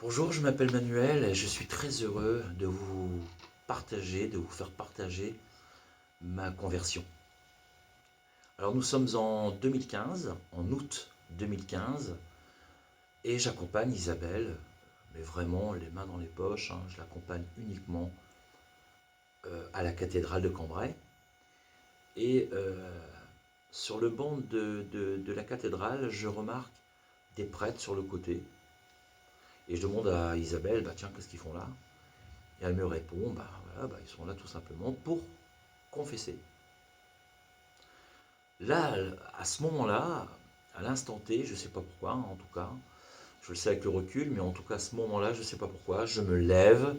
Bonjour, je m'appelle Manuel et je suis très heureux de vous faire partager ma conversion. Alors nous sommes en 2015, en août 2015, et j'accompagne Isabelle, mais vraiment les mains dans les poches, hein, je l'accompagne uniquement à la cathédrale de Cambrai. Et sur le banc de la cathédrale, je remarque des prêtres sur le côté. Et je demande à Isabelle, tiens, qu'est-ce qu'ils font là? Et elle me répond, voilà, ils sont là tout simplement pour confesser. Là, à ce moment-là, à l'instant T, je ne sais pas pourquoi, en tout cas, je le sais avec le recul, mais en tout cas, à ce moment-là, je ne sais pas pourquoi, je me lève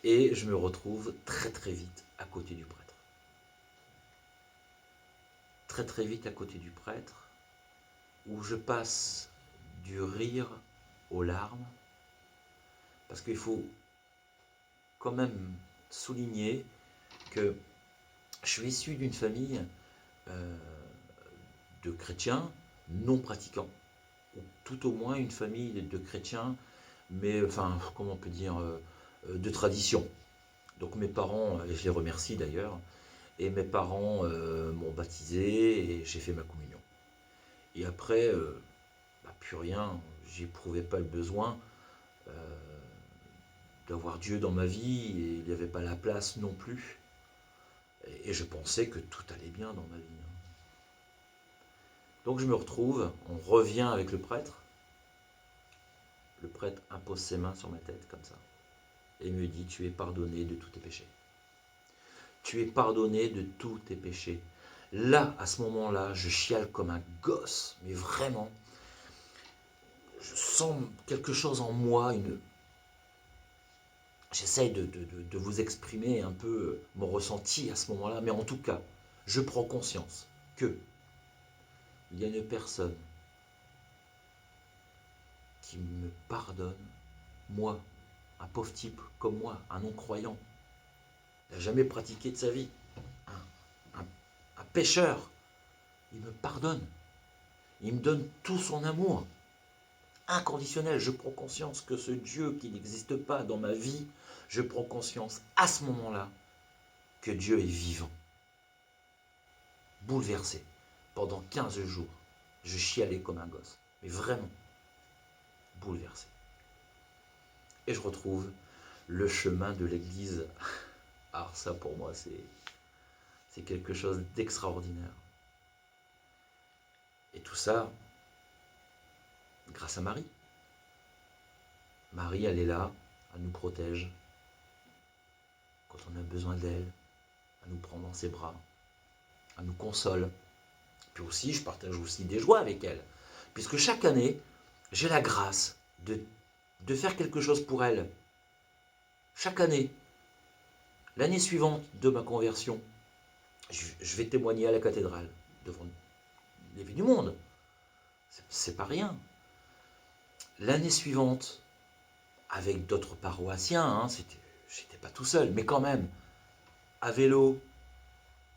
et je me retrouve très très vite à côté du prêtre. Très très vite à côté du prêtre, où je passe du rire aux larmes, parce qu'il faut quand même souligner que je suis issu d'une famille de chrétiens non pratiquants, ou tout au moins une famille de chrétiens, mais enfin, comment on peut dire, de tradition. Donc mes parents, et je les remercie d'ailleurs, et mes parents m'ont baptisé et j'ai fait ma communion. Et après, plus rien, j'éprouvais pas le besoin euh, d'avoir Dieu dans ma vie, et il n'y avait pas la place non plus. Et je pensais que tout allait bien dans ma vie. Donc je me retrouve, on revient avec le prêtre impose ses mains sur ma tête comme ça, et me dit, tu es pardonné de tous tes péchés. Tu es pardonné de tous tes péchés. Là, à ce moment-là, je chiale comme un gosse, mais vraiment, je sens quelque chose en moi, j'essaye de vous exprimer un peu mon ressenti à ce moment-là, mais en tout cas, je prends conscience que il y a une personne qui me pardonne, moi, un pauvre type comme moi, un non-croyant. Il n'a jamais pratiqué de sa vie. Un pécheur, il me pardonne. Il me donne tout son amour inconditionnel. Je prends conscience que ce Dieu qui n'existe pas dans ma vie, je prends conscience à ce moment-là que Dieu est vivant. Bouleversé. Pendant 15 jours, je chialais comme un gosse. Mais vraiment, bouleversé. Et je retrouve le chemin de l'église. Alors ça, pour moi, c'est quelque chose d'extraordinaire. Et tout ça, grâce à Marie. Marie, elle est là, elle nous protège quand on a besoin d'elle, elle nous prend dans ses bras, elle nous console. Puis aussi, je partage aussi des joies avec elle, puisque chaque année, j'ai la grâce de faire quelque chose pour elle. Chaque année, l'année suivante de ma conversion, je vais témoigner à la cathédrale, devant les vies du monde. C'est pas rien. L'année suivante, avec d'autres paroissiens, j'étais pas tout seul, mais quand même, à vélo,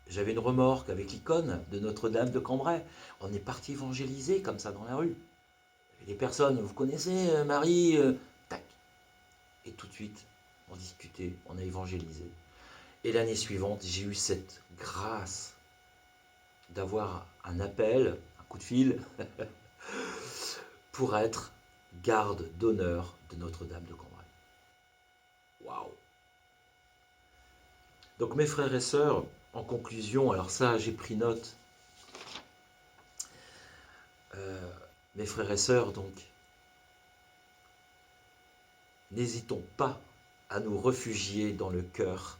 j'avais une remorque avec l'icône de Notre-Dame de Cambrai. On est parti évangéliser comme ça dans la rue. Et les personnes, vous connaissez Marie, tac. Et tout de suite, on discutait, on a évangélisé. Et l'année suivante, j'ai eu cette grâce d'avoir un appel, un coup de fil, pour être garde d'honneur de Notre-Dame de Cambrai. Waouh! Donc mes frères et sœurs, en conclusion, alors ça j'ai pris note, mes frères et sœurs, donc, n'hésitons pas à nous réfugier dans le cœur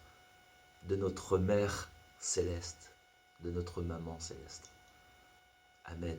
de notre Mère céleste, de notre Maman céleste. Amen.